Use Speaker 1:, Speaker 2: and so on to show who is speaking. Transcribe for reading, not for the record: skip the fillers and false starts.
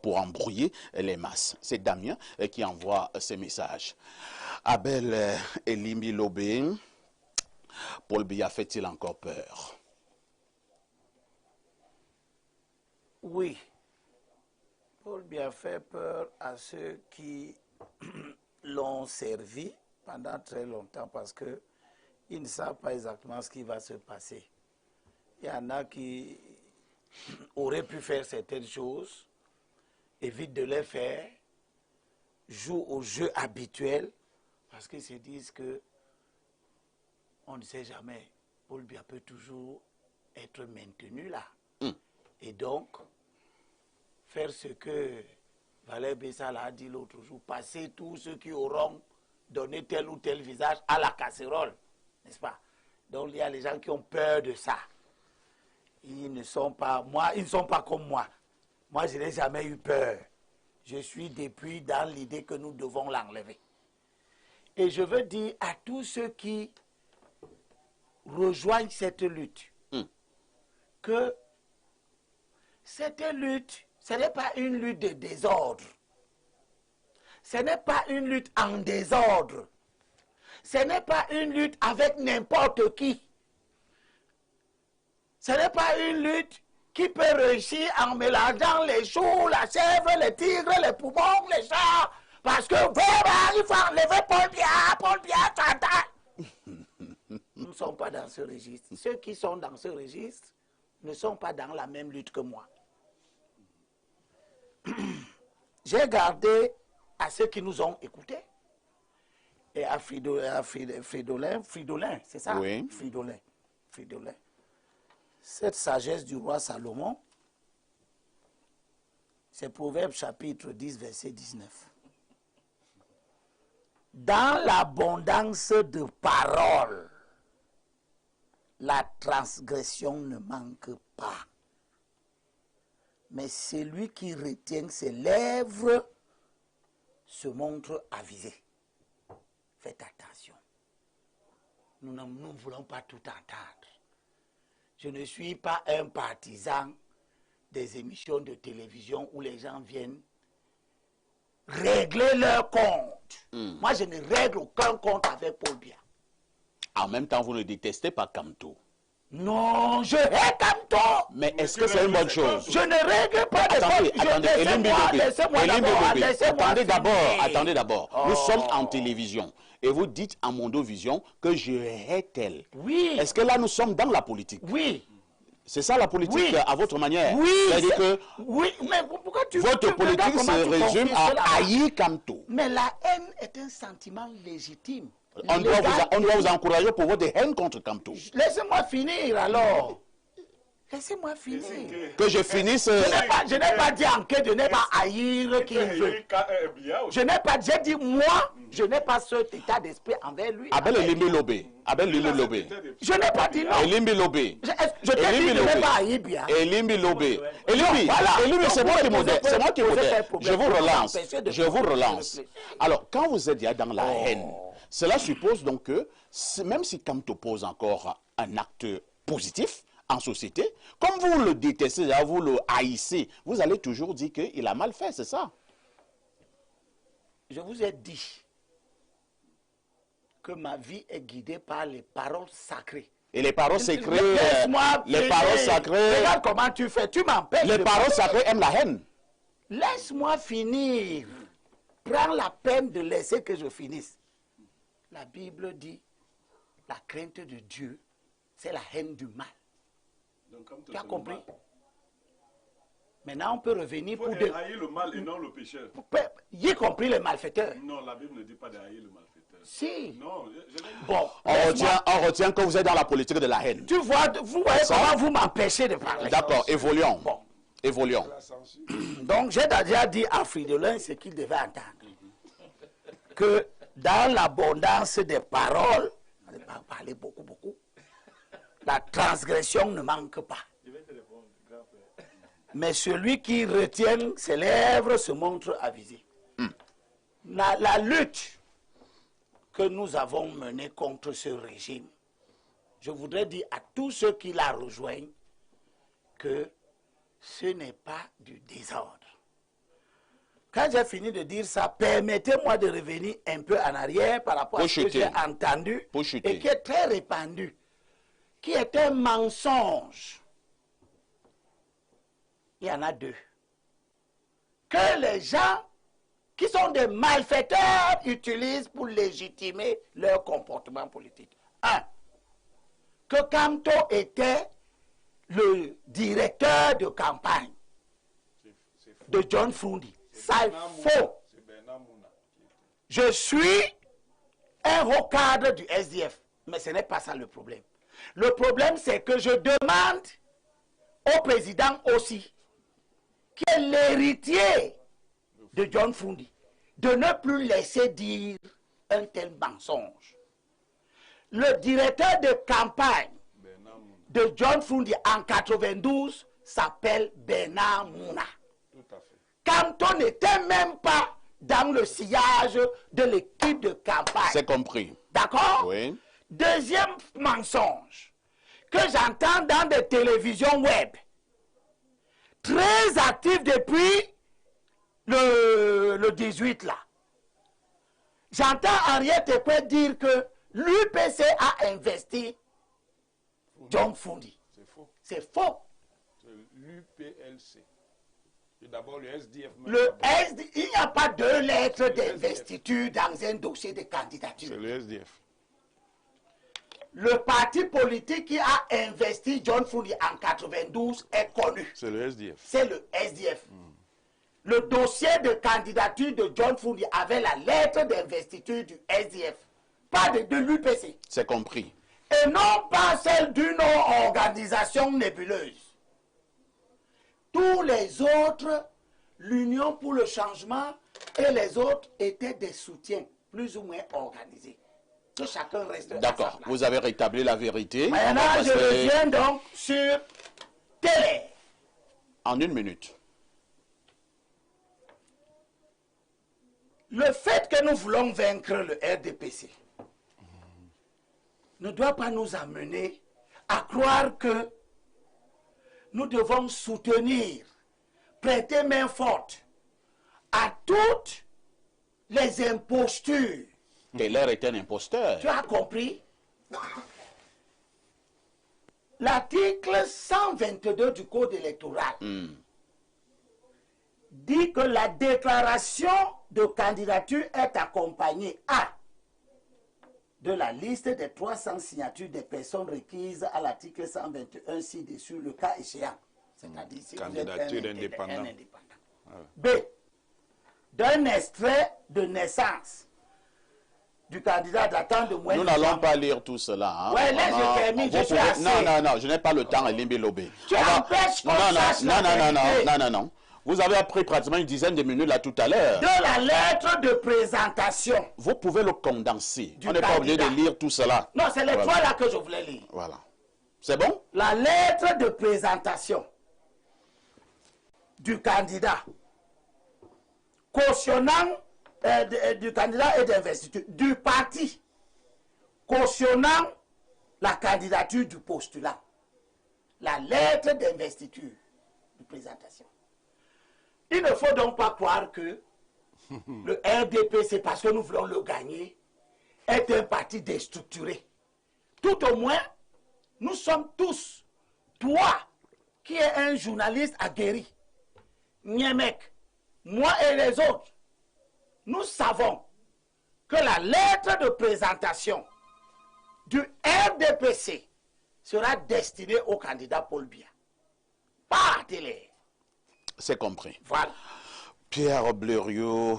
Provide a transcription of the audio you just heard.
Speaker 1: pour embrouiller les masses. C'est Damien qui envoie ces messages. Abel Elimbi Lobé, Paul Biya fait-il encore peur?
Speaker 2: Oui. Paul Biya fait peur à ceux qui l'ont servi pendant très longtemps parce qu'ils ne savent pas exactement ce qui va se passer. Il y en a qui auraient pu faire certaines choses, évitent de les faire, jouent au jeu habituel parce qu'ils se disent que on ne sait jamais, Paul Biya peut toujours être maintenu là. Et donc, faire ce que Valère Bessal a dit l'autre jour, passer tous ceux qui auront donné tel ou tel visage à la casserole, n'est-ce pas? Donc il y a les gens qui ont peur de ça. Ils ne sont pas, ils ne sont pas comme moi. Moi, je n'ai jamais eu peur. Je suis depuis dans l'idée que nous devons l'enlever. Et je veux dire à tous ceux qui rejoignent cette lutte que cette lutte, ce n'est pas une lutte de désordre. Ce n'est pas une lutte en désordre. Ce n'est pas une lutte avec n'importe qui. Ce n'est pas une lutte qui peut réussir en mélangeant les choux, la chèvre, les tigres, les poumons, les chats. Parce que vraiment, il faut enlever Paul Biya, Nous ne sommes pas dans ce registre. Ceux qui sont dans ce registre ne sont pas dans la même lutte que moi. J'ai gardé à ceux qui nous ont écoutés et à Fridolin, c'est ça?
Speaker 1: Oui.
Speaker 2: Fridolin. Cette sagesse du roi Salomon, c'est Proverbe chapitre 10, verset 19. Dans l'abondance de paroles, la transgression ne manque pas. Mais celui qui retient ses lèvres se montre avisé. Faites attention. Nous ne voulons pas tout entendre. Je ne suis pas un partisan des émissions de télévision où les gens viennent régler leur compte. Moi, je ne règle aucun compte avec Paul Biya.
Speaker 1: En même temps, vous ne détestez pas Kamto.
Speaker 2: Non, je hais Kamto.
Speaker 1: Mais est-ce que c'est une bonne chose?
Speaker 2: Je ne règle pas de
Speaker 1: Attendez d'abord. Nous sommes en télévision et vous dites à Mondovision que je hais tel.
Speaker 2: Oui.
Speaker 1: Est-ce que là nous sommes dans la politique?
Speaker 2: Oui.
Speaker 1: C'est ça la politique à votre manière?
Speaker 2: Oui.
Speaker 1: C'est-à-dire que
Speaker 2: mais pourquoi
Speaker 1: votre politique se résume à haïr Kamto.
Speaker 2: Mais la haine est un sentiment légitime.
Speaker 1: On doit vous encourager pour votre haine contre Kamto.
Speaker 2: Laissez-moi finir alors. Laissez-moi finir.
Speaker 1: Que je finisse.
Speaker 2: Je n'ai pas dit en que de ne pas haïr qui veut. Je n'ai pas dit moi, je n'ai pas cet état d'esprit envers lui.
Speaker 1: Abel Elimbi Lobé.
Speaker 2: Je n'ai pas dit non.
Speaker 1: Elimbi Lobé.
Speaker 2: Je t'ai dit de ne pas haïr Biya.
Speaker 1: Elimbi Lobé. Elimbi, c'est moi qui modère. C'est moi qui modère. Je vous relance. Alors, quand vous êtes dans la haine, cela suppose donc que même si Kamto pose encore un acte positif en société, comme vous le détestez, vous le haïssez, vous allez toujours dire qu'il a mal fait, c'est ça?
Speaker 2: Je vous ai dit que ma vie est guidée par les paroles sacrées.
Speaker 1: Et les paroles sacrées,
Speaker 2: Regarde comment tu fais, tu m'empêches.
Speaker 1: Les paroles sacrées aiment la haine.
Speaker 2: Laisse-moi finir. Prends la peine de laisser que je finisse. La Bible dit, la crainte de Dieu, c'est la haine du mal. Donc, tu as compris? Maintenant, on peut revenir pour
Speaker 3: haïr le mal et non le pécheur.
Speaker 2: Y compris les malfaiteurs.
Speaker 3: Non, la Bible ne dit pas de haïr le malfaiteur.
Speaker 2: Si.
Speaker 3: Non,
Speaker 2: bon,
Speaker 1: on retient que vous êtes dans la politique de la haine.
Speaker 2: Vous voyez comment vous m'empêchez de parler.
Speaker 1: D'accord, évoluons.
Speaker 2: Bon.
Speaker 1: Évoluons.
Speaker 2: Donc, j'ai déjà dit à Fridolin ce qu'il devait entendre. Que dans l'abondance des paroles, on ne va pas parler beaucoup, la transgression ne manque pas. Mais celui qui retient ses lèvres se montre avisé. La lutte que nous avons menée contre ce régime, je voudrais dire à tous ceux qui la rejoignent que ce n'est pas du désordre. Quand j'ai fini de dire ça, permettez-moi de revenir un peu en arrière par rapport à ce que j'ai entendu et qui est très répandu, qui est un mensonge. Il y en a deux. Que les gens qui sont des malfaiteurs utilisent pour légitimer leur comportement politique. Un, que Kamto était le directeur de campagne de John Froundi. Ça est faux. Je suis un haut cadre du SDF, mais ce n'est pas ça le problème. Le problème, c'est que je demande au président aussi, qui est l'héritier de John Froundi, de ne plus laisser dire un tel mensonge. Le directeur de campagne de John Froundi en 92 s'appelle Bernard Mouna. Kamto n'était même pas dans le sillage de l'équipe de campagne.
Speaker 1: C'est compris.
Speaker 2: D'accord?
Speaker 1: Oui.
Speaker 2: Deuxième mensonge que j'entends dans des télévisions web, très actif depuis le 18 là. J'entends Henriette Tepé dire que l'UPC a investi John Froundi.
Speaker 4: C'est faux.
Speaker 2: C'est faux.
Speaker 4: C'est l'UPLC. Et d'abord le SDF.
Speaker 2: Il n'y a pas deux lettres d'investiture dans un dossier de candidature.
Speaker 4: C'est le SDF.
Speaker 2: Le parti politique qui a investi John Froundi en 92 est connu.
Speaker 4: C'est le SDF.
Speaker 2: C'est le SDF. Le dossier de candidature de John Froundi avait la lettre d'investiture du SDF, pas de l'UPC.
Speaker 1: C'est compris.
Speaker 2: Et non pas celle d'une organisation nébuleuse. Tous les autres, l'Union pour le changement et les autres étaient des soutiens plus ou moins organisés. Que chacun reste à sa
Speaker 1: D'accord,
Speaker 2: place.
Speaker 1: vous avez rétabli la vérité.
Speaker 2: Maintenant, je reviens donc sur télé.
Speaker 1: En 1 minute.
Speaker 2: Le fait que nous voulons vaincre le RDPC ne doit pas nous amener à croire que nous devons soutenir, prêter main forte à toutes les impostures.
Speaker 1: Taylor est un imposteur.
Speaker 2: Tu as compris? L'article 122 du Code électoral dit que la déclaration de candidature est accompagnée de la liste des 300 signatures des personnes requises à l'article 121 ci-dessus, le cas échéant. C'est-à-dire si
Speaker 4: candidature
Speaker 2: vous êtes
Speaker 4: d'indépendant.
Speaker 2: B. D'un extrait de naissance du candidat datant de moins
Speaker 1: Nous
Speaker 2: de
Speaker 1: n'allons
Speaker 2: 3
Speaker 1: pas lire tout cela. Hein.
Speaker 2: Ouais, là, je termine, je suis assez.
Speaker 1: Non, je n'ai pas le temps, Elimbi Lobé.
Speaker 2: Tu empêches qu'on sache la vérité.
Speaker 1: Non. Vous avez appris pratiquement une dizaine de minutes là tout à l'heure.
Speaker 2: De la lettre de présentation.
Speaker 1: Vous pouvez le condenser.
Speaker 2: Du
Speaker 1: On n'est pas obligé de
Speaker 2: candidat.
Speaker 1: lire tout cela.
Speaker 2: Non, c'est les trois là que je voulais lire.
Speaker 1: Voilà. C'est bon?
Speaker 2: La lettre de présentation du candidat cautionnant du candidat et d'investiture du parti cautionnant la candidature du postulant. La lettre d'investiture de présentation. Il ne faut donc pas croire que le RDP, c'est parce que nous voulons le gagner, est un parti déstructuré. Tout au moins, nous sommes tous, toi qui es un journaliste aguerri, Niemek, moi et les autres, nous savons que la lettre de présentation du RDPC sera destinée au candidat Paul Biya. Pas à télé.
Speaker 1: C'est compris.
Speaker 2: Voilà.
Speaker 1: Pierre Blériot.